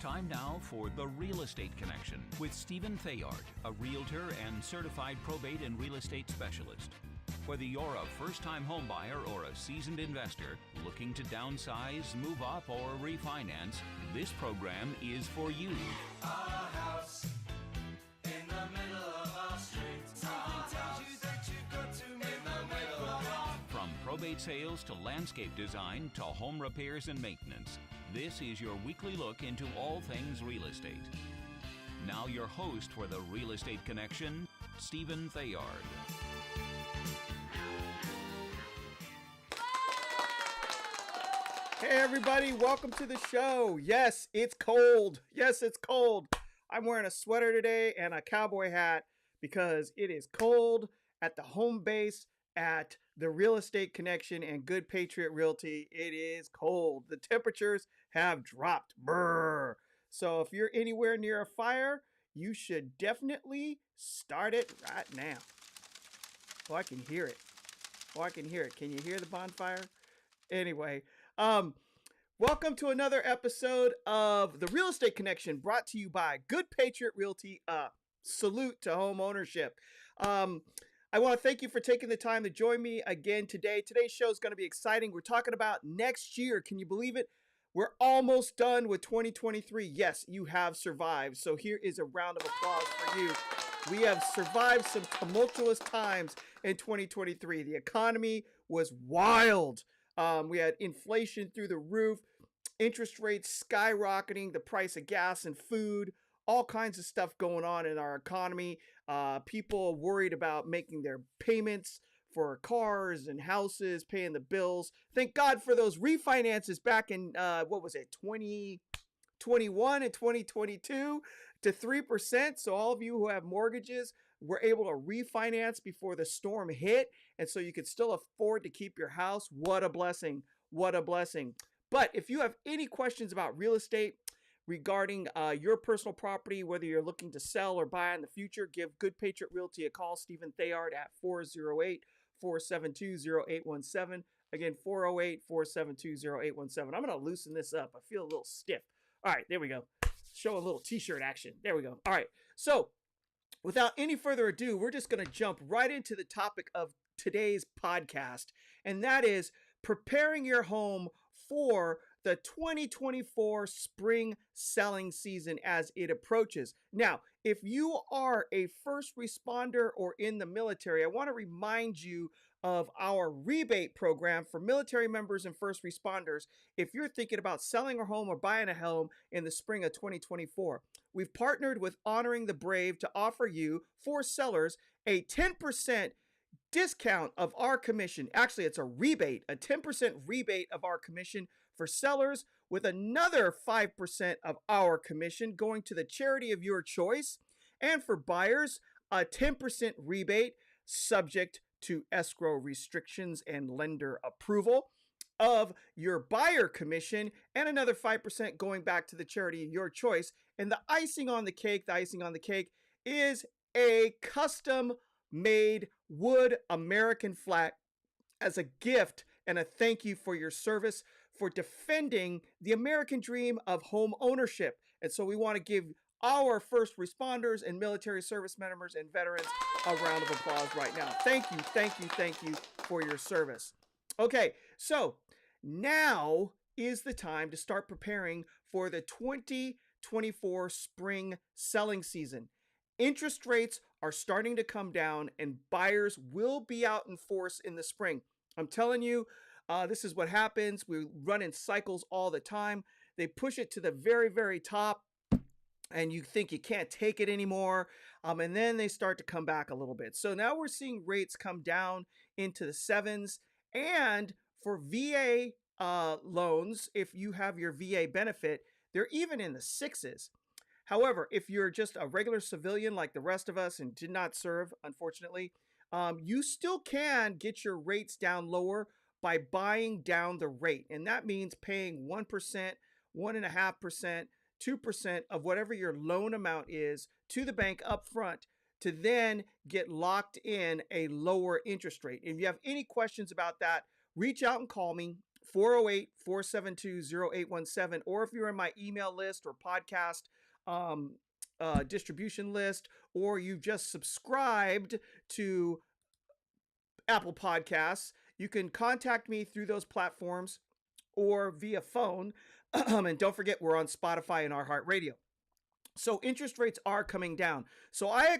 Time now for The Real Estate Connection with Stephen Theard, a realtor and certified probate and real estate specialist. Whether you're a first-time homebuyer or a seasoned investor looking to downsize, move up, or refinance, this program is for you. A house in the middle of our street. Something tells you that you've got to move in the middle of our... From probate sales to landscape design to home repairs and maintenance, this is your weekly look into all things real estate. Now your host for The Real Estate Connection, Stephen Theard. Hey everybody, welcome to the show. Yes, it's cold. Yes, it's cold. I'm wearing a sweater today and a cowboy hat because it is cold at the home base at the Real Estate Connection and Good Patriot Realty. It is cold. The temperatures have dropped. Brr. So if you're anywhere near a fire, you should definitely start it right now. Oh, I can hear it. Can you hear the bonfire? Anyway, welcome to another episode of the Real Estate Connection, brought to you by Good Patriot Realty. Salute to home ownership. I want to thank you for taking the time to join me again today. Today's show is going to be exciting. We're talking about next year. Can you believe it? We're almost done with 2023. Yes, you have survived. So here is a round of applause for you. We have survived some tumultuous times in 2023. The economy was wild. We had inflation through the roof, interest rates skyrocketing, the price of gas and food, all kinds of stuff going on in our economy. People worried about making their payments for cars and houses, paying the bills. Thank God for those refinances back in, 2021 and 2022 to 3%. So all of you who have mortgages were able to refinance before the storm hit. And so you could still afford to keep your house. What a blessing. What a blessing. But if you have any questions about real estate regarding your personal property, whether you're looking to sell or buy in the future, give Good Patriot Realty a call. Stephen Theard at 408-472-0817. Again, 408-472-0817. I'm going to loosen this up. I feel a little stiff. All right, there we go. Show a little t-shirt action. There we go. All right. So without any further ado, we're just going to jump right into the topic of today's podcast, and that is preparing your home for the 2024 spring selling season as it approaches. Now, if you are a first responder or in the military, I want to remind you of our rebate program for military members and first responders. If you're thinking about selling a home or buying a home in the spring of 2024, we've partnered with Honoring the Brave to offer you, for sellers, a 10% discount of our commission. Actually, it's a rebate, a 10% rebate of our commission for sellers, with another 5% of our commission going to the charity of your choice. And for buyers, a 10% rebate subject to escrow restrictions and lender approval of your buyer commission, and another 5% going back to the charity of your choice. And the icing on the cake is a custom made wood American flag as a gift and a thank you for your service for defending the American dream of home ownership. And so we want to give our first responders and military service members and veterans a round of applause right now. Thank you for your service. Okay, so now is the time to start preparing for the 2024 spring selling season. Interest rates are starting to come down and buyers will be out in force in the spring. I'm telling you, this is what happens. We run in cycles all the time. They push it to the very, very top and you think you can't take it anymore. And then they start to come back a little bit. So now we're seeing rates come down into the 7s. And for VA loans, if you have your VA benefit, they're even in the 6s. However, if you're just a regular civilian like the rest of us and did not serve, unfortunately, you still can get your rates down lower by buying down the rate. And that means paying 1%, 1.5%, 2% of whatever your loan amount is to the bank up front to then get locked in a lower interest rate. If you have any questions about that, reach out and call me, 408-472-0817, or if you're in my email list or podcast um, distribution list, or you just subscribed to Apple Podcasts, you can contact me through those platforms or via phone. And don't forget, we're on Spotify and iHeartRadio. So interest rates are coming down. So I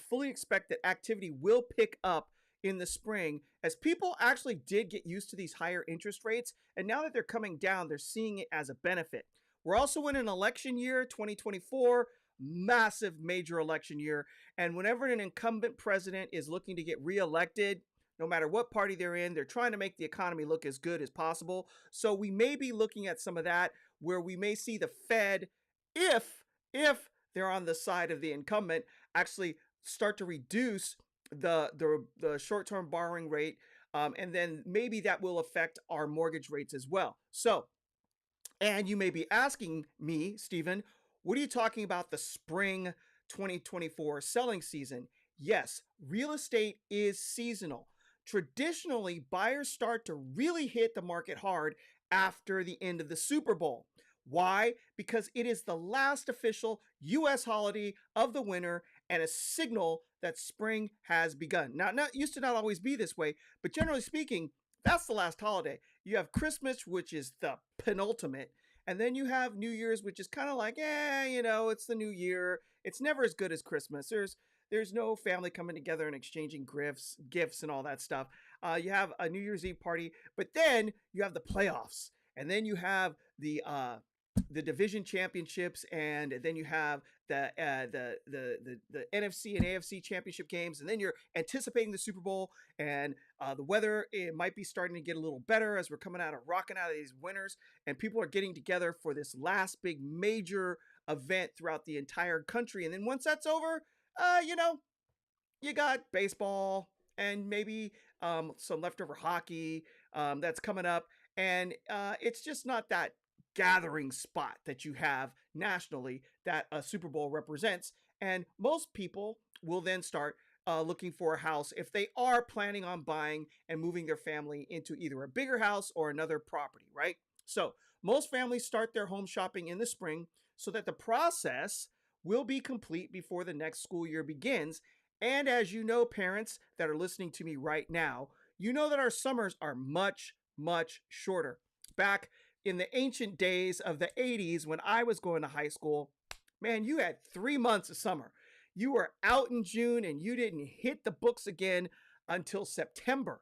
fully expect that activity will pick up in the spring as people actually did get used to these higher interest rates. And now that they're coming down, they're seeing it as a benefit. We're also in an election year, 2024, massive major election year. And whenever an incumbent president is looking to get reelected, no matter what party they're in, they're trying to make the economy look as good as possible. So we may be looking at some of that where we may see the Fed, if they're on the side of the incumbent, actually start to reduce the short-term borrowing rate, and then maybe that will affect our mortgage rates as well. So, and you may be asking me, Stephen, what are you talking about the spring 2024 selling season? Yes, real estate is seasonal. Traditionally, buyers start to really hit the market hard after the end of the Super Bowl. Why? Because it is the last official U.S. holiday of the winter and a signal that spring has begun. Now, used to not always be this way, but generally speaking, that's the last holiday. You have Christmas, which is the penultimate, and then you have New Year's, which is kind of like, it's the new year. It's never as good as Christmas. There's no family coming together and exchanging gifts and all that stuff. You have a New Year's Eve party, but then you have the playoffs, and then you have the division championships, and then you have the NFC and AFC championship games, and then you're anticipating the Super Bowl, and the weather, it might be starting to get a little better as we're rocking out of these winters, and people are getting together for this last big major event throughout the entire country. And then once that's over, you got baseball and maybe some leftover hockey that's coming up, and it's just not that gathering spot that you have nationally that a Super Bowl represents. And most people will then start looking for a house if they are planning on buying and moving their family into either a bigger house or another property, right? So most families start their home shopping in the spring so that the process will be complete before the next school year begins. And as you know, parents that are listening to me right now, you know that our summers are much, much shorter. Back in the ancient days of the 80s, when I was going to high school, man, you had 3 months of summer. You were out in June and you didn't hit the books again until September.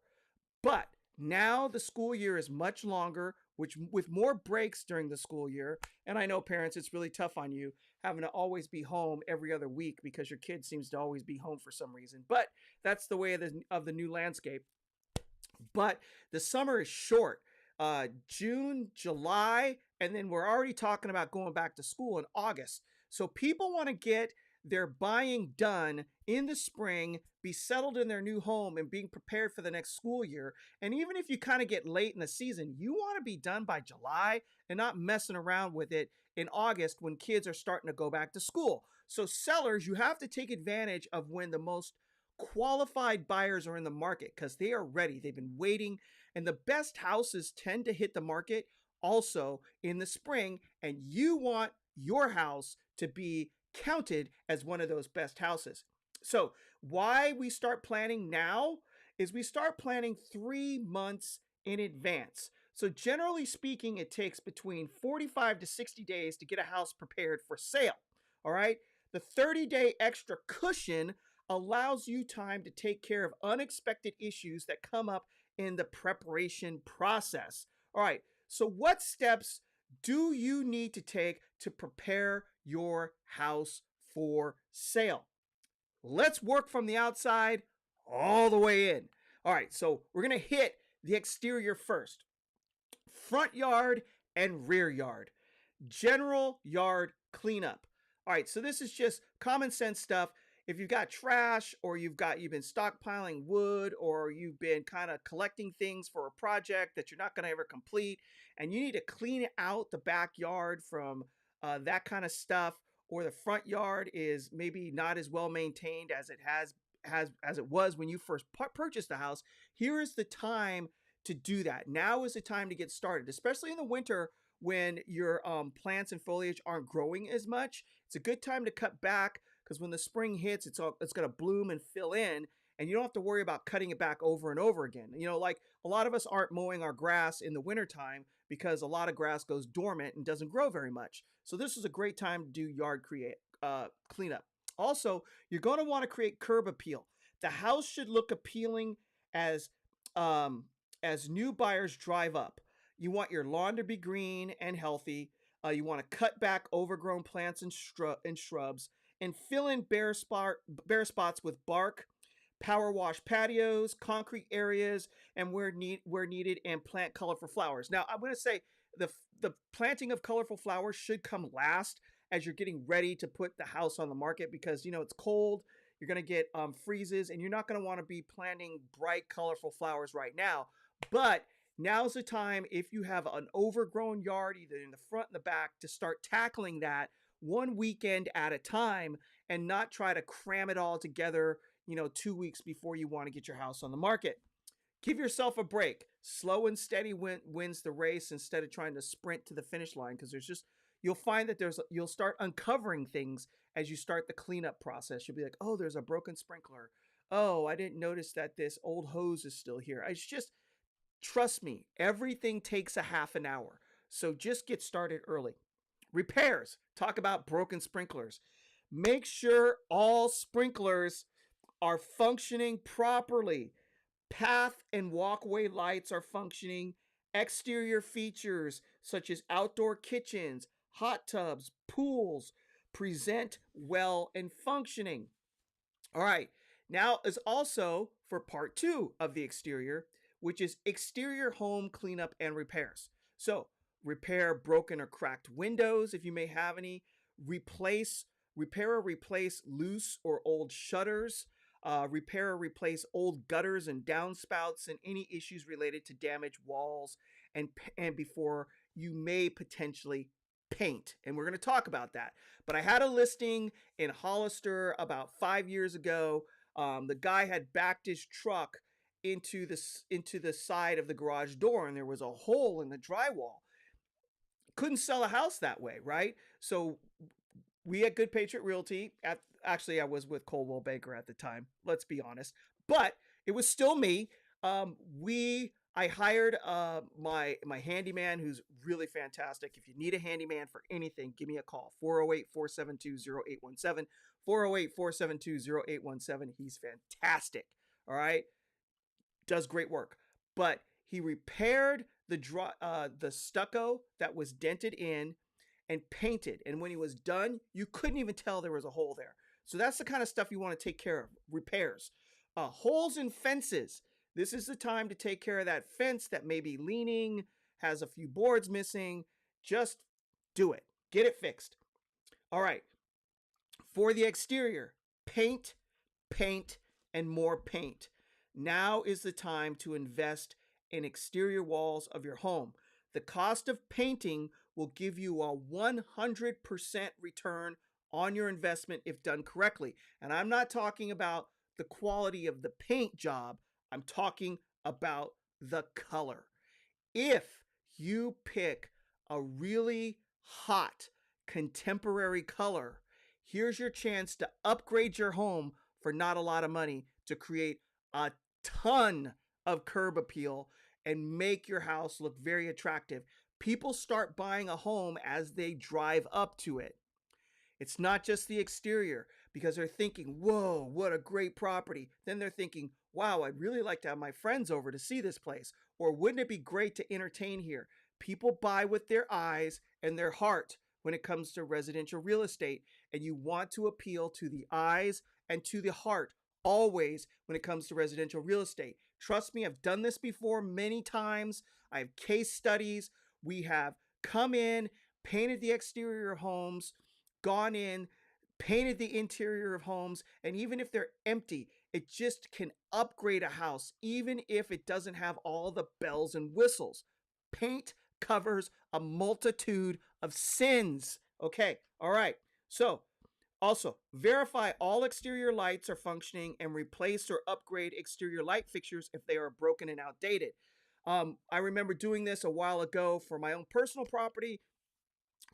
But now the school year is much longer, which with more breaks during the school year. And I know, parents, it's really tough on you having to always be home every other week because your kid seems to always be home for some reason. But that's the way of the new landscape. But the summer is short. June, July, and then we're already talking about going back to school in August. So people want to get their buying done in the spring, be settled in their new home, and being prepared for the next school year. And even if you kind of get late in the season, you want to be done by July and not messing around with it in August when kids are starting to go back to school. So sellers, you have to take advantage of when the most qualified buyers are in the market because they are ready. They've been waiting, and the best houses tend to hit the market also in the spring, and you want your house to be counted as one of those best houses. So why we start planning now is we start planning 3 months in advance. So generally speaking, it takes between 45 to 60 days to get a house prepared for sale. All right. The 30-day extra cushion allows you time to take care of unexpected issues that come up in the preparation process. All right. So what steps do you need to take to prepare your house for sale? Let's work from the outside all the way in. All right. So we're going to hit the exterior first. Front yard and rear yard. General yard cleanup. All right. So this is just common sense stuff. If you've got trash, or you've been stockpiling wood, or you've been kind of collecting things for a project that you're not going to ever complete, and you need to clean out the backyard from that kind of stuff, or the front yard is maybe not as well maintained as it was when you first purchased the house, here is the time to do that. Now is the time to get started, especially in the winter when your plants and foliage aren't growing as much. It's a good time to cut back because when the spring hits, it's going to bloom and fill in, and you don't have to worry about cutting it back over and over again. Like a lot of us aren't mowing our grass in the wintertime because a lot of grass goes dormant and doesn't grow very much. So this is a great time to do yard cleanup. Also, you're going to want to create curb appeal. The house should look appealing as new buyers drive up. You want your lawn to be green and healthy. You want to cut back overgrown plants and shrubs, and fill in bare spots with bark, power wash patios, concrete areas, and where needed, and plant colorful flowers. Now, I'm going to say the planting of colorful flowers should come last as you're getting ready to put the house on the market, because it's cold. You're going to get freezes, and you're not going to want to be planting bright, colorful flowers right now. But now's the time, if you have an overgrown yard, either in the front and the back, to start tackling that one weekend at a time and not try to cram it all together, 2 weeks before you want to get your house on the market. Give yourself a break. Slow and steady wins the race instead of trying to sprint to the finish line, because you'll find that you'll start uncovering things as you start the cleanup process. You'll be like, oh, there's a broken sprinkler. Oh, I didn't notice that this old hose is still here. Trust me, everything takes a half an hour. So just get started early. Repairs. Talk about broken sprinklers. Make sure all sprinklers are functioning properly. Path and walkway lights are functioning. Exterior features such as outdoor kitchens, hot tubs, pools present well and functioning. All right, now is also for part 2 of the exterior, which is exterior home cleanup and repairs. So repair broken or cracked windows if you may have any. Repair or replace loose or old shutters. Repair or replace old gutters and downspouts, and any issues related to damaged walls, and before you may potentially paint. And we're going to talk about that. But I had a listing in Hollister about 5 years ago. The guy had backed his truck into the side of the garage door, and there was a hole in the drywall. Couldn't sell a house that way, right? So we at Good Patriot Realty, actually I was with Coldwell Banker at the time, let's be honest, but it was still me. I hired my handyman, who's really fantastic. If you need a handyman for anything, give me a call. 408-472-0817. 408-472-0817. He's fantastic. All right. Does great work. But he repaired the stucco that was dented in and painted. And when he was done, you couldn't even tell there was a hole there. So that's the kind of stuff you want to take care of. Repairs. Holes in fences. This is the time to take care of that fence that may be leaning, has a few boards missing. Just do it. Get it fixed. All right. For the exterior, paint, and more paint. Now is the time to invest in exterior walls of your home. The cost of painting will give you a 100% return on your investment if done correctly. And I'm not talking about the quality of the paint job. I'm talking about the color. If you pick a really hot contemporary color, here's your chance to upgrade your home for not a lot of money to create a ton of curb appeal and make your house look very attractive. People start buying a home as they drive up to it. It's not just the exterior, because they're thinking, whoa, what a great property. Then they're thinking, wow, I'd really like to have my friends over to see this place. Or wouldn't it be great to entertain here? People buy with their eyes and their heart when it comes to residential real estate. And you want to appeal to the eyes and to the heart always when it comes to residential real estate. Trust me, I've done this before many times. I have case studies. We have come in, painted the exterior of homes, gone in, painted the interior of homes, and even if they're empty, it just can upgrade a house, even if it doesn't have all the bells and whistles. Paint covers a multitude of sins. Okay, all right. So, also, verify all exterior lights are functioning and replace or upgrade exterior light fixtures if they are broken and outdated. I remember doing this a while ago for my own personal property.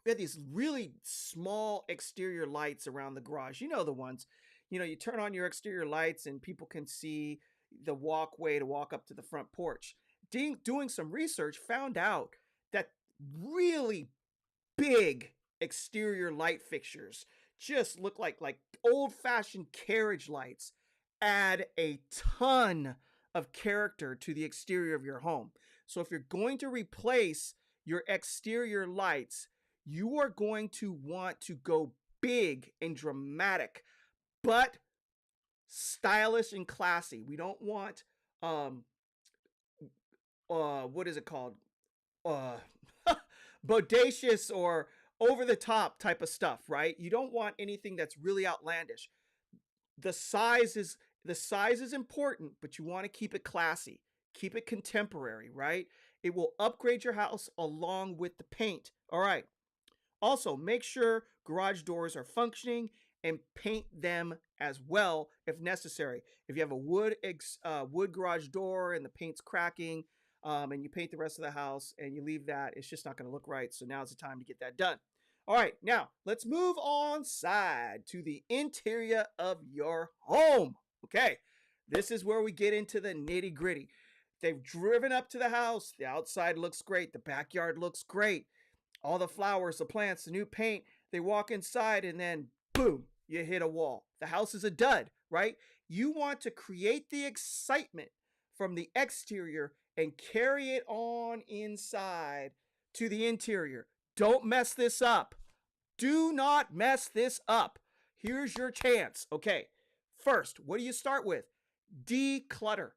We had these really small exterior lights around the garage. You know the ones. You know, you turn on your exterior lights and people can see the walkway to walk up to the front porch. Doing some research, found out that really big exterior light fixtures just look like old-fashioned carriage lights, add a ton of character to the exterior of your home. So if you're going to replace your exterior lights, you are going to want to go big and dramatic, but stylish and classy. We don't want what is it called? Uh bodacious or over the top type of stuff, right? You don't want anything that's really outlandish. The size is the size is important, but you want to keep it classy. Keep it contemporary, right? It will upgrade your house along with the paint. All right. Also, make sure garage doors are functioning and paint them as well if necessary. If you have a wood garage door and the paint's cracking, and you paint the rest of the house and you leave that, it's just not going to look right. So now's the time to get that done. All right, now let's move on side to the interior of your home. Okay, this is where we get into the nitty gritty. They've driven up to the house. The outside looks great. The backyard looks great. All the flowers, the plants, the new paint. They walk inside and then boom, you hit a wall. The house is a dud, right? You want to create the excitement from the exterior and carry it on inside to the interior. Don't mess this up. Do not mess this up. Here's your chance. Okay, first, what do you start with? Declutter.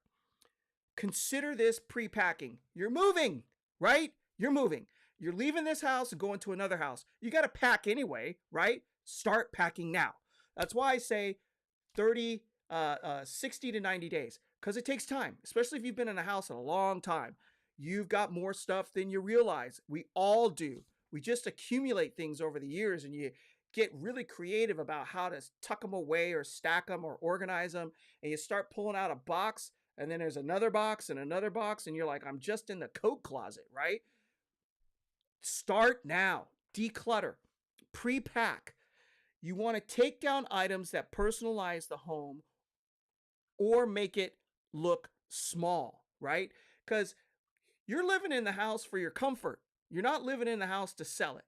Consider this pre-packing. You're moving, right? You're moving. You're leaving this house and going to another house. You got to pack anyway, right? Start packing now. That's why I say 60 to 90 days, because it takes time, especially if you've been in a house a long time. You've got more stuff than you realize. We all do. We just accumulate things over the years, and you get really creative about how to tuck them away or stack them or organize them. And you start pulling out a box, and then there's another box and another box, and you're like, I'm just in the coat closet, right? Start now. Declutter. Pre-pack. You want to take down items that personalize the home or make it look small, right? Because you're living in the house for your comfort. You're not living in the house to sell it.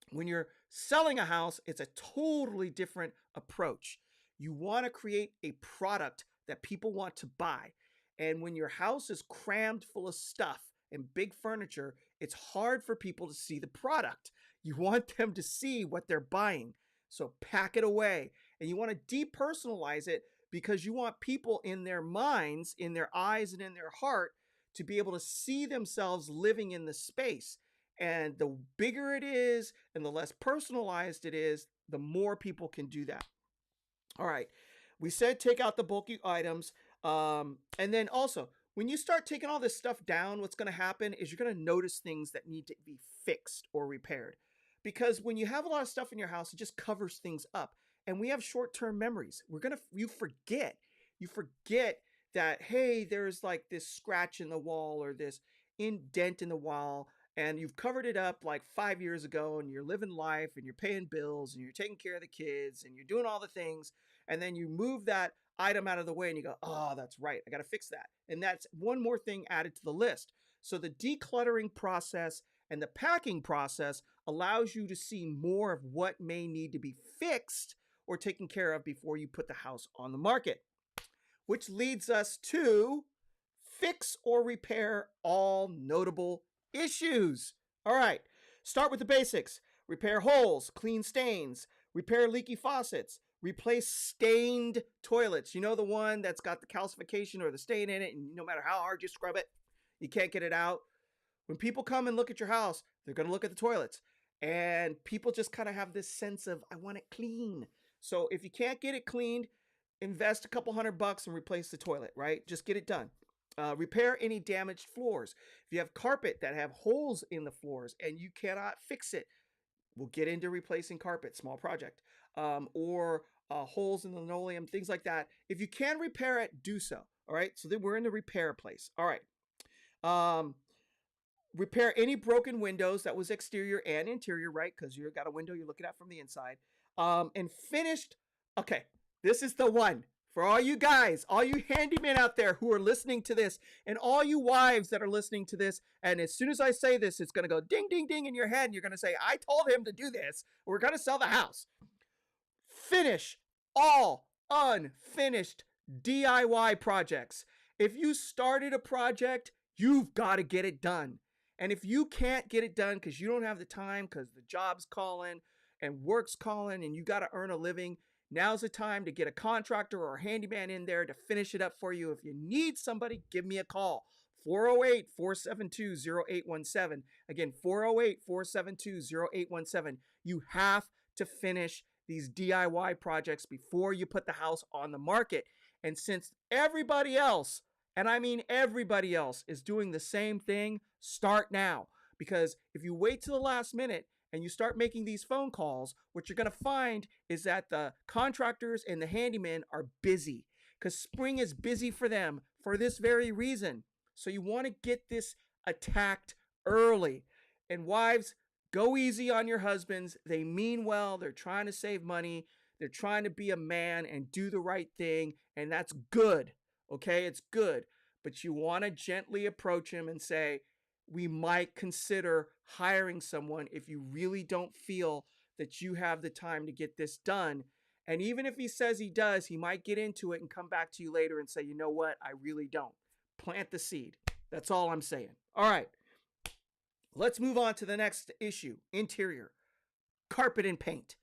When you're selling a house, it's a totally different approach. You want to create a product that people want to buy. And when your house is crammed full of stuff and big furniture, it's hard for people to see the product. You want them to see what they're buying. So pack it away. And you want to depersonalize it because you want people in their minds, in their eyes, and in their heart to be able to see themselves living in the space. And the bigger it is and the less personalized it is, the more people can do that. All right. We said take out the bulky items. And then also, when you start taking all this stuff down, what's going to happen is you're going to notice things that need to be fixed or repaired. Because when you have a lot of stuff in your house, it just covers things up. And we have short-term memories. You forget that, hey, there's like this scratch in the wall or this indent in the wall, and you've covered it up like 5 years ago, and you're living life and you're paying bills and you're taking care of the kids and you're doing all the things. And then you move that item out of the way and you go, oh, that's right, I got to fix that. And that's one more thing added to the list. So the decluttering process and the packing process allows you to see more of what may need to be fixed or taken care of before you put the house on the market. Which leads us to fix or repair all notable issues. All right, start with the basics. Repair holes, clean stains, repair leaky faucets, replace stained toilets. You know, the one that's got the calcification or the stain in it, and no matter how hard you scrub it, you can't get it out. When people come and look at your house, they're going to look at the toilets. And people just kind of have this sense of, I want it clean. So if you can't get it cleaned, invest a couple $100 and replace the toilet, right? Just get it done. Repair any damaged floors. If you have carpet that have holes in the floors and you cannot fix it, we'll get into replacing carpet, small project. Or holes in the linoleum, things like that. If you can repair it, do so. All right. So then we're in the repair place. All right. Um, repair any broken windows. That was exterior and interior, right? Because you got a window you're looking at from the inside. And finished. Okay, this is the one for all you guys, all you handymen out there who are listening to this, and all you wives that are listening to this. And as soon as I say this, it's going to go ding, ding, ding in your head. And you're going to say, I told him to do this. We're going to sell the house. Finish all unfinished DIY projects. If you started a project, you've got to get it done. And if you can't get it done because you don't have the time, because the job's calling and work's calling and you got to earn a living, now's the time to get a contractor or a handyman in there to finish it up for you. If you need somebody, give me a call. 408-472-0817. Again, 408-472-0817. You have to finish these DIY projects before you put the house on the market. And since everybody else, and I mean everybody else, is doing the same thing, start now. Because if you wait till the last minute and you start making these phone calls, what you're going to find is that the contractors and the handymen are busy. Because spring is busy for them for this very reason. So you want to get this attacked early. And wives, go easy on your husbands. They mean well. They're trying to save money. They're trying to be a man and do the right thing. And that's good. Okay, it's good. But you want to gently approach him and say, we might consider hiring someone if you really don't feel that you have the time to get this done. And even if he says he does, he might get into it and come back to you later and say, you know what, I really don't. Plant the seed. That's all I'm saying. All right. Let's move on to the next issue. Interior. Carpet and paint.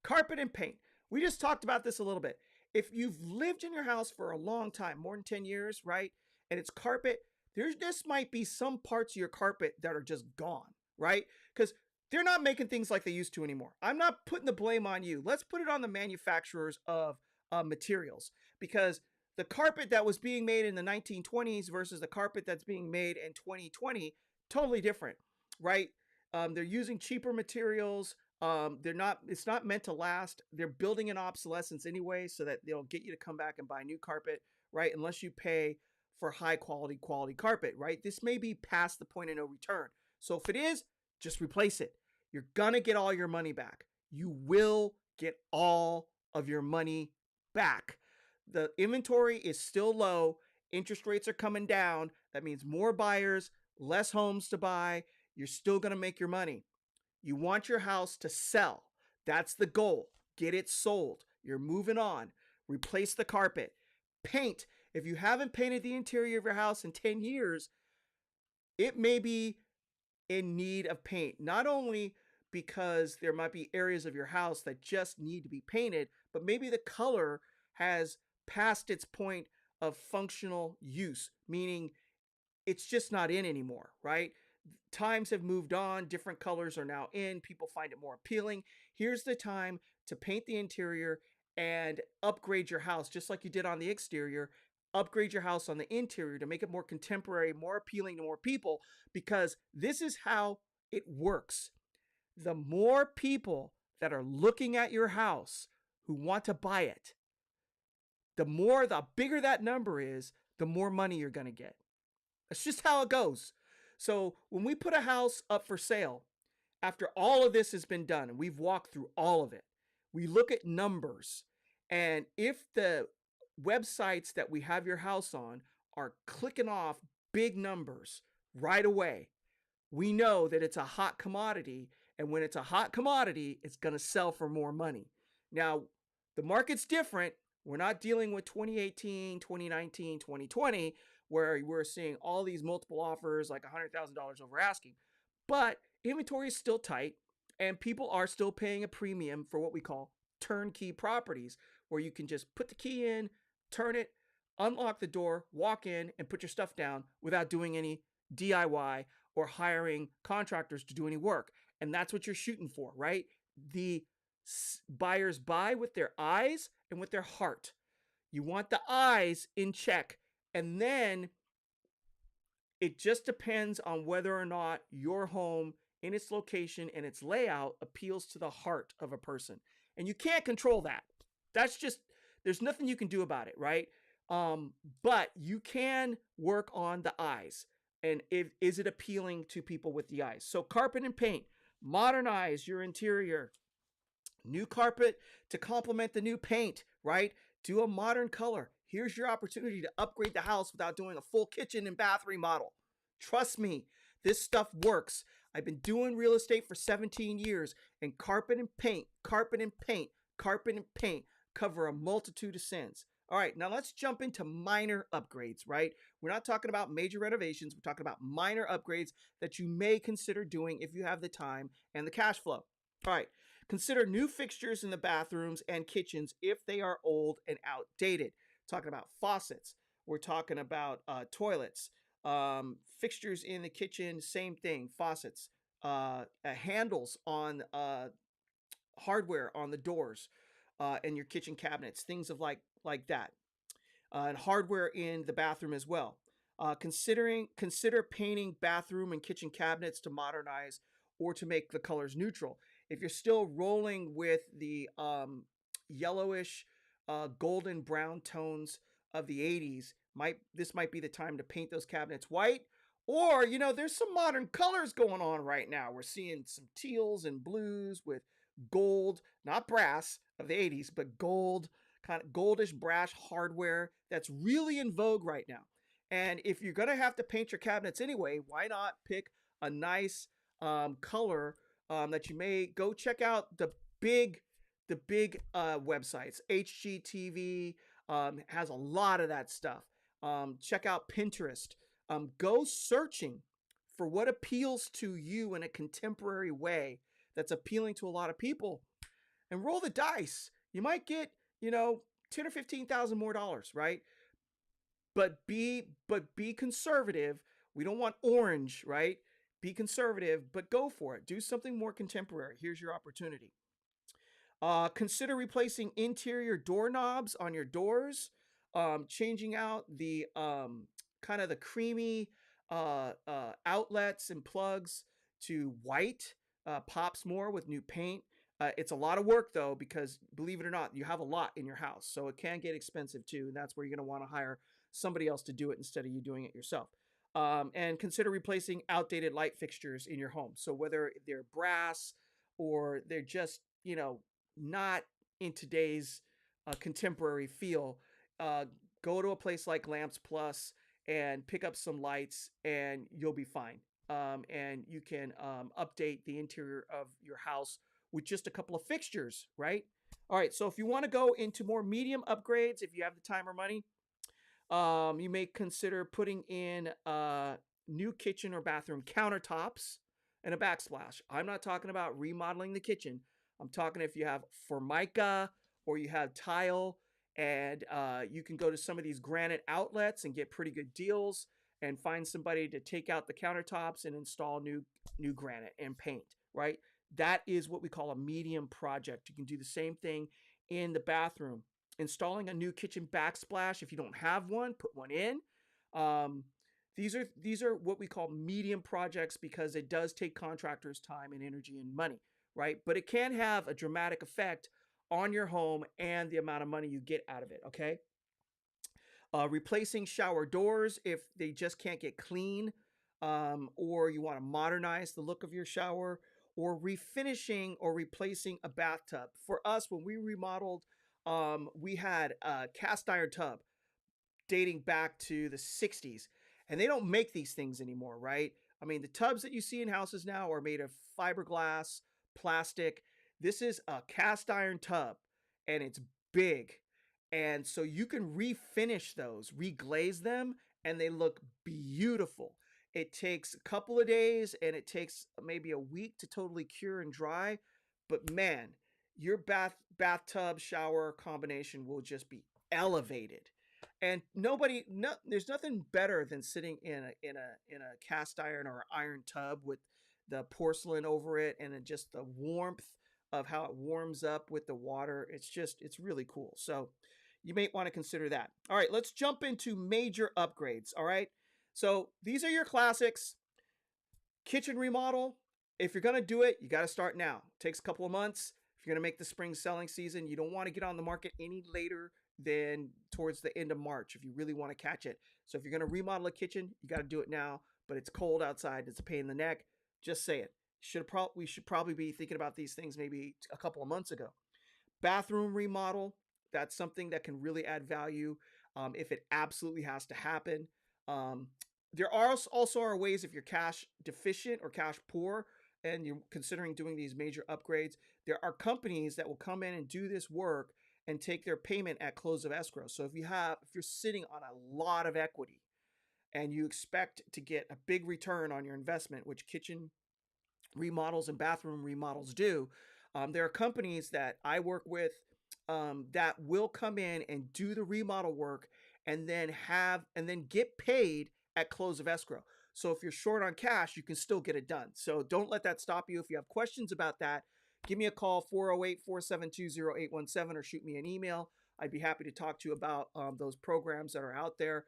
Carpet and paint. We just talked about this a little bit. If you've lived in your house for a long time, more than 10 years, right? And it's carpet, there's just might be some parts of your carpet that are just gone, right? Because they're not making things like they used to anymore. I'm not putting the blame on you. Let's put it on the manufacturers of materials, because the carpet that was being made in the 1920s versus the carpet that's being made in 2020, totally different, right? They're using cheaper materials. It's not meant to last. They're building in obsolescence anyway, so that they'll get you to come back and buy new carpet, right? Unless you pay for high quality carpet, right? This may be past the point of no return. So if it is, just replace it. You're gonna get all your money back. You will get all of your money back. The inventory is still low. Interest rates are coming down. That means more buyers, less homes to buy. You're still gonna make your money. You want your house to sell. That's the goal. Get it sold. You're moving on. Replace the carpet. Paint. If you haven't painted the interior of your house in 10 years, it may be in need of paint. Not only because there might be areas of your house that just need to be painted, but maybe the color has passed its point of functional use, meaning it's just not in anymore, right? Times have moved on. Different colors are now in. People find it more appealing. Here's the time to paint the interior and upgrade your house, just like you did on the exterior. Upgrade your house on the interior to make it more contemporary, more appealing to more people, because this is how it works. The more people that are looking at your house who want to buy it, the bigger that number is, the more money you're going to get. That's just how it goes. So when we put a house up for sale, after all of this has been done, and we've walked through all of it, we look at numbers. And if the websites that we have your house on are clicking off big numbers right away, we know that it's a hot commodity. And when it's a hot commodity, it's going to sell for more money. Now, the market's different. We're not dealing with 2018, 2019, 2020, where we're seeing all these multiple offers like $100,000 over asking. But inventory is still tight, and people are still paying a premium for what we call turnkey properties, where you can just put the key in, turn it, unlock the door, walk in, and put your stuff down without doing any DIY or hiring contractors to do any work. And that's what you're shooting for, right? The buyers buy with their eyes and with their heart. You want the eyes in check. And then it just depends on whether or not your home in its location and its layout appeals to the heart of a person. And you can't control that. That's just, there's nothing you can do about it, right? But you can work on the eyes. and is it appealing to people with the eyes? So carpet and paint, modernize your interior. New carpet to complement the new paint, right? Do a modern color. Here's your opportunity to upgrade the house without doing a full kitchen and bath remodel. Trust me, this stuff works. I've been doing real estate for 17 years, and carpet and paint, carpet and paint, carpet and paint cover a multitude of sins. All right, now let's jump into minor upgrades, right? We're not talking about major renovations. We're talking about minor upgrades that you may consider doing if you have the time and the cash flow. All right, consider new fixtures in the bathrooms and kitchens if they are old and outdated. Talking about faucets. We're talking about toilets. Fixtures in the kitchen, same thing. Faucets. Handles on hardware on the doors and your kitchen cabinets. Things of like that. And hardware in the bathroom as well. Consider painting bathroom and kitchen cabinets to modernize or to make the colors neutral. If you're still rolling with the yellowish, golden brown tones of the 80s, this might be the time to paint those cabinets white. Or, there's some modern colors going on right now. We're seeing some teals and blues with gold, not brass of the 80s, but gold, kind of goldish brass hardware that's really in vogue right now. And if you're going to have to paint your cabinets anyway, why not pick a nice color that you may go check out the big websites. HGTV has a lot of that stuff. Check out Pinterest. Go searching for what appeals to you in a contemporary way that's appealing to a lot of people, and roll the dice. You might get, 10 or 15,000 more dollars, right? But be conservative. We don't want orange, right? Be conservative, but go for it. Do something more contemporary. Here's your opportunity. Consider replacing interior doorknobs on your doors, changing out the kind of the creamy outlets and plugs to white, pops more with new paint. It's a lot of work though, because believe it or not, you have a lot in your house, so it can get expensive too, and that's where you're going to want to hire somebody else to do it instead of you doing it yourself. And consider replacing outdated light fixtures in your home. So whether they're brass or they're just, not in today's contemporary feel, go to a place like Lamps Plus and pick up some lights and you'll be fine. And you can update the interior of your house with just a couple of fixtures, right? All right, so if you want to go into more medium upgrades, if you have the time or money, you may consider putting in new kitchen or bathroom countertops and a backsplash. I'm not talking about remodeling the kitchen. I'm talking if you have Formica or you have tile, and you can go to some of these granite outlets and get pretty good deals and find somebody to take out the countertops and install new granite and paint, right? That is what we call a medium project. You can do the same thing in the bathroom. Installing a new kitchen backsplash, if you don't have one, put one in. These are what we call medium projects because it does take contractors' time and energy and money, right? But it can have a dramatic effect on your home and the amount of money you get out of it, okay? Replacing shower doors if they just can't get clean, or you want to modernize the look of your shower, or refinishing or replacing a bathtub. For us, when we remodeled, we had a cast iron tub dating back to the 60s, and they don't make these things anymore, right? I mean, the tubs that you see in houses now are made of fiberglass, plastic. This is a cast iron tub, and it's big. And so you can refinish those, reglaze them, and they look beautiful. It takes a couple of days, and it takes maybe a week to totally cure and dry. But man, your bathtub shower combination will just be elevated. And there's nothing better than sitting in a cast iron or iron tub with the porcelain over it and just the warmth of how it warms up with the water. It's really cool. So you may want to consider that. All right, let's jump into major upgrades. All right. So these are your classics. Kitchen remodel. If you're going to do it, you got to start now. It takes a couple of months. If you're going to make the spring selling season, you don't want to get on the market any later than towards the end of March if you really want to catch it. So if you're going to remodel a kitchen, you got to do it now. but it's cold outside. It's a pain in the neck. Just say it. We should probably be thinking about these things maybe a couple of months ago. Bathroom remodel, that's something that can really add value if it absolutely has to happen. There are also are ways if you're cash deficient or cash poor and you're considering doing these major upgrades, there are companies that will come in and do this work and take their payment at close of escrow. So if you're sitting on a lot of equity and you expect to get a big return on your investment, which kitchen remodels and bathroom remodels do, there are companies that I work with that will come in and do the remodel work and then get paid at close of escrow. So if you're short on cash, you can still get it done. So don't let that stop you. If you have questions about that, give me a call, 408-472-0817, or shoot me an email. I'd be happy to talk to you about those programs that are out there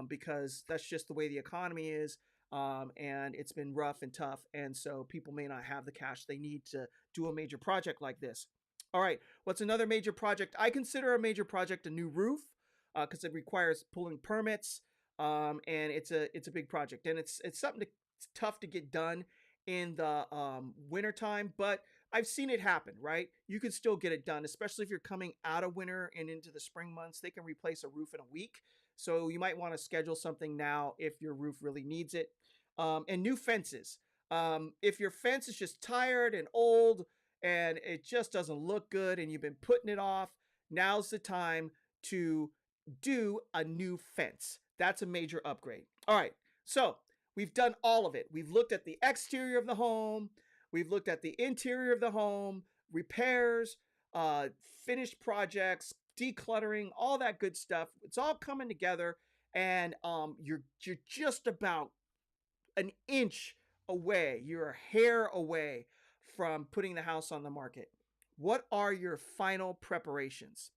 because that's just the way the economy is. And it's been rough and tough. And so people may not have the cash they need to do a major project like this. All right. What's another major project? I consider a major project a new roof because it requires pulling permits. And it's a big project, and it's something it's tough to get done in the wintertime, but I've seen it happen, right? You can still get it done, especially if you're coming out of winter and into the spring months. They can replace a roof in a week. So you might want to schedule something now if your roof really needs it. And new fences. If your fence is just tired and old and it just doesn't look good and you've been putting it off, now's the time to do a new fence. That's a major upgrade. All right, so we've done all of it. We've looked at the exterior of the home. We've looked at the interior of the home, repairs, finished projects, decluttering, all that good stuff. It's all coming together, and you're just about an inch away. You're a hair away from putting the house on the market. What are your final preparations?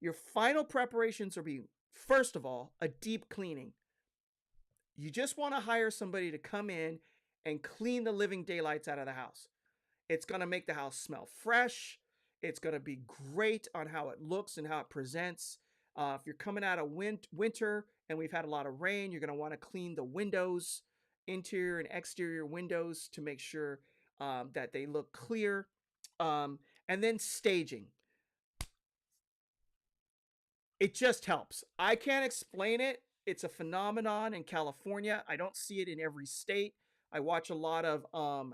Your final preparations are being, first of all, a deep cleaning. You just want to hire somebody to come in and clean the living daylights out of the house. It's going to make the house smell fresh. It's going to be great on how it looks and how it presents. If you're coming out of winter and we've had a lot of rain, you're going to want to clean the windows, interior and exterior windows, to make sure that they look clear. And then staging. It just helps. I can't explain it. It's a phenomenon in California. I don't see it in every state. I watch a lot of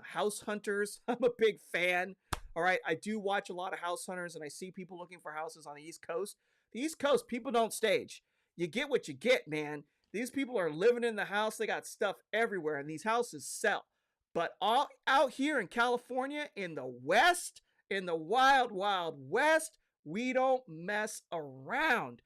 house hunters. I'm a big fan. All right. I do watch a lot of house hunters, and I see people looking for houses on the East Coast. The East Coast, people don't stage. You get what you get, man. These people are living in the house. They got stuff everywhere, and these houses sell. But all out here in California, in the West, in the wild, wild West, we don't mess around.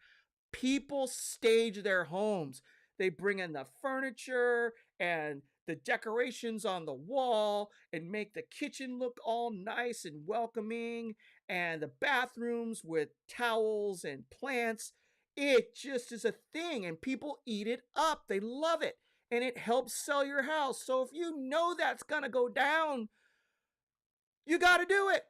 People stage their homes. They bring in the furniture and the decorations on the wall and make the kitchen look all nice and welcoming, and the bathrooms with towels and plants. It just is a thing, and people eat it up. They love it, and it helps sell your house. So if you know that's going to go down, you got to do it.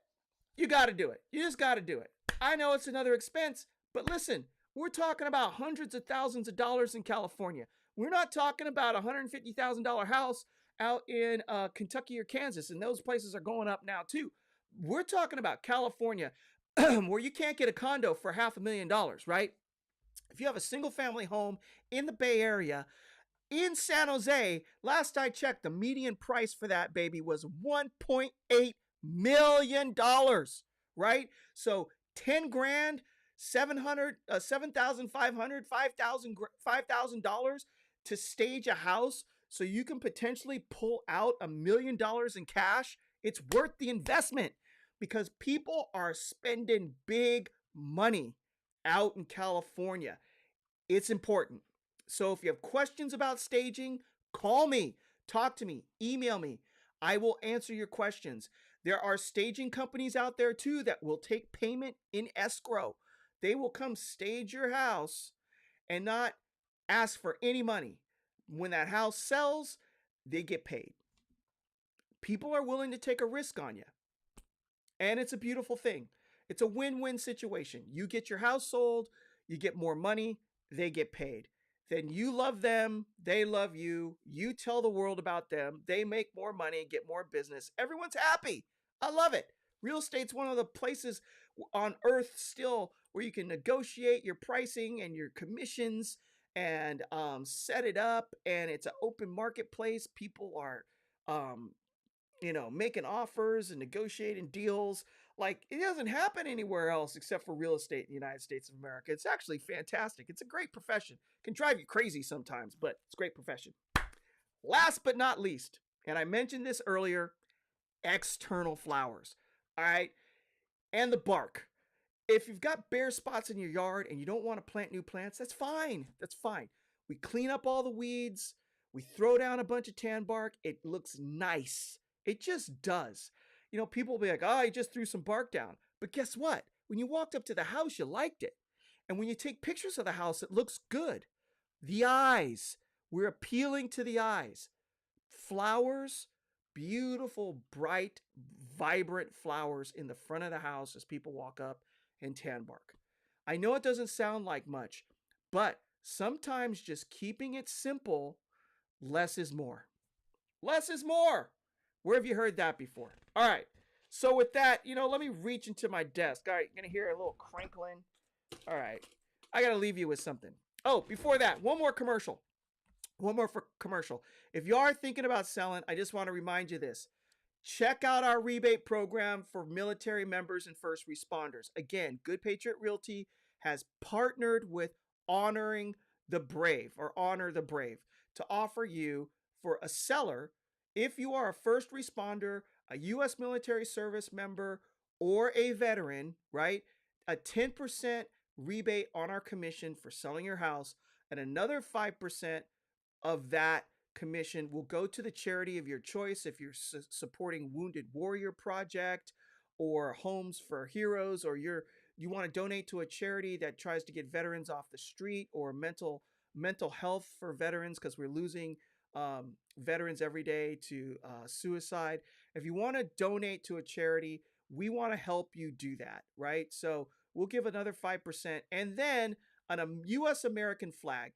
You got to do it. You just got to do it. I know it's another expense, but listen, we're talking about hundreds of thousands of dollars in California. We're not talking about a $150,000 house out in Kentucky or Kansas, and those places are going up now too. We're talking about California, where you can't get a condo for $500,000, right? If you have a single family home in the Bay Area, in San Jose, last I checked, the median price for that baby was $1.8 million, right? So 10 grand, $7,500, $5,000 to stage a house so you can potentially pull out $1 million in cash. It's worth the investment because people are spending big money out in California. It's important. So if you have questions about staging, call me, talk to me, email me. I will answer your questions. There are staging companies out there too that will take payment in escrow. They will come stage your house and not ask for any money. When that house sells, they get paid. People are willing to take a risk on you. And it's a beautiful thing. It's a win-win situation. You get your house sold, you get more money, they get paid. then you love them, they love you, you tell the world about them, they make more money, get more business. Everyone's happy. I love it. Real estate's one of the places on earth still where you can negotiate your pricing and your commissions and set it up, and it's an open marketplace. People are making offers and negotiating deals like it doesn't happen anywhere else except for real estate in the United States of America. It's actually fantastic. It's a great profession. It can drive you crazy sometimes, but it's a great profession. Last but not least, and I mentioned this earlier, external flowers. All right. And the bark. If you've got bare spots in your yard and you don't want to plant new plants, that's fine. That's fine. We clean up all the weeds. We throw down a bunch of tan bark. It looks nice. It just does. People will be like, oh, I just threw some bark down. But guess what? When you walked up to the house, you liked it. And when you take pictures of the house, it looks good. The eyes. We're appealing to the eyes. Flowers, beautiful, bright, vibrant flowers in the front of the house as people walk up, and tan bark. I know it doesn't sound like much, but sometimes just keeping it simple, less is more. Less is more. Where have you heard that before? All right. So with that, let me reach into my desk. All right, you're going to hear a little crinkling. All right. I got to leave you with something. Oh, before that, one more commercial. If you are thinking about selling, I just want to remind you this. Check out our rebate program for military members and first responders. Again, Good Patriot Realty has partnered with Honor the Brave to offer you, for a seller, if you are a first responder, a U.S. military service member, or a veteran, right, a 10% rebate on our commission for selling your house, and another 5% of that commission will go to the charity of your choice. If you're supporting Wounded Warrior Project or Homes for Heroes, or you want to donate to a charity that tries to get veterans off the street, or mental health for veterans, because we're losing veterans every day to suicide. If you want to donate to a charity, we want to help you do that, right? So we'll give another 5%, and then on a U.S. American flag,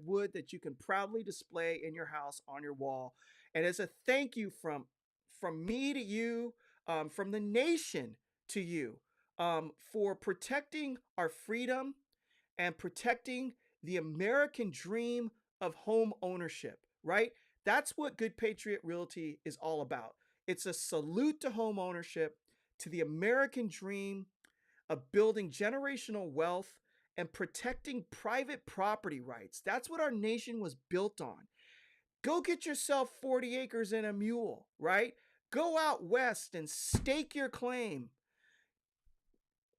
wood that you can proudly display in your house on your wall. And as a thank you from me to you, from the nation to you, for protecting our freedom and protecting the American dream of home ownership, right? That's what Good Patriot Realty is all about. It's a salute to home ownership, to the American dream of building generational wealth and protecting private property rights. That's what our nation was built on. Go get yourself 40 acres and a mule, right? Go out west and stake your claim.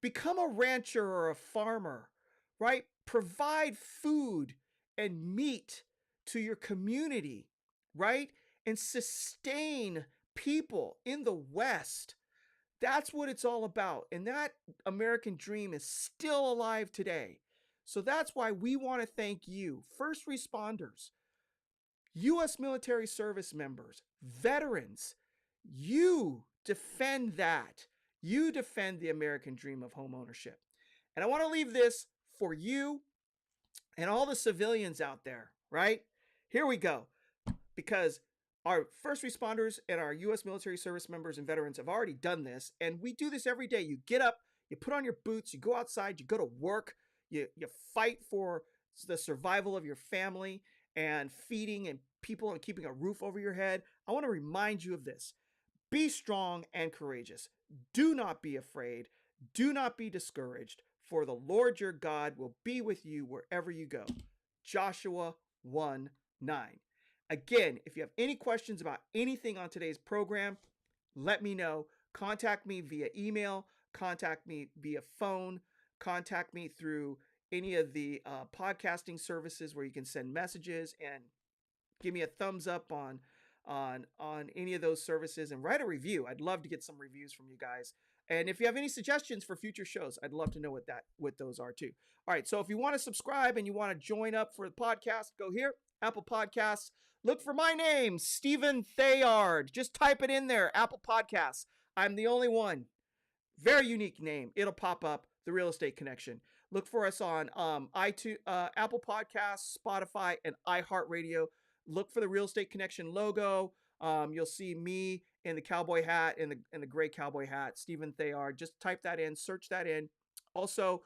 Become a rancher or a farmer, right? Provide food and meat to your community, right? And sustain people in the West. That's what it's all about. And that American dream is still alive today. So that's why we want to thank you, first responders, U.S. military service members, veterans. You defend that. You defend the American dream of home ownership. And I want to leave this for you and all the civilians out there, right? Here we go. Because our first responders and our U.S. military service members and veterans have already done this, and we do this every day. You get up, you put on your boots, you go outside, you go to work, you fight for the survival of your family and feeding and people and keeping a roof over your head. I want to remind you of this. Be strong and courageous. Do not be afraid. Do not be discouraged, for the Lord your God will be with you wherever you go. Joshua 1:9. Again, if you have any questions about anything on today's program, let me know. Contact me via email, contact me via phone, contact me through any of the podcasting services where you can send messages, and give me a thumbs up on any of those services, and write a review. I'd love to get some reviews from you guys. And if you have any suggestions for future shows, I'd love to know what those are too. All right, so if you want to subscribe and you want to join up for the podcast, go here, Apple Podcasts. Look for my name, Stephen Theard. Just type it in there, Apple Podcasts. I'm the only one. Very unique name. It'll pop up. The Real Estate Connection. Look for us on iTunes, Apple Podcasts, Spotify, and iHeartRadio. Look for the Real Estate Connection logo. You'll see me in the cowboy hat, in the gray cowboy hat, Stephen Theard. Just type that in, search that in. Also,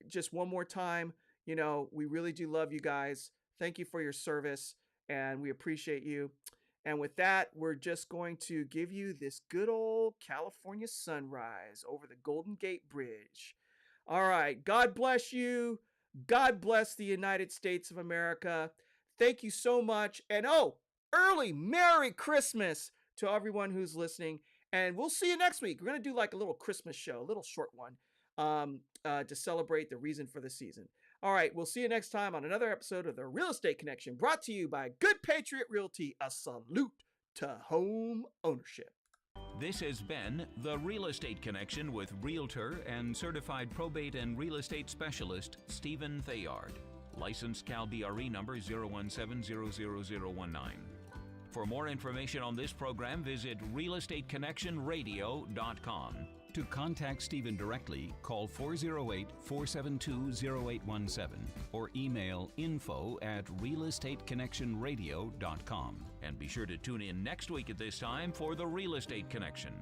just one more time, we really do love you guys. Thank you for your service, and we appreciate you. And with that, we're just going to give you this good old California sunrise over the Golden Gate Bridge. All right. God bless you. God bless the United States of America. Thank you so much. And early Merry Christmas to everyone who's listening. And we'll see you next week. We're going to do like a little Christmas show, a little short one, to celebrate the reason for the season. All right, we'll see you next time on another episode of The Real Estate Connection, brought to you by Good Patriot Realty. A salute to home ownership. This has been The Real Estate Connection with Realtor and Certified Probate and Real Estate Specialist Stephen Theard. Licensed Cal BRE number 0170019. For more information on this program, visit realestateconnectionradio.com. To contact Stephen directly, call 408-472-0817 or email info@realestateconnectionradio.com. And be sure to tune in next week at this time for The Real Estate Connection.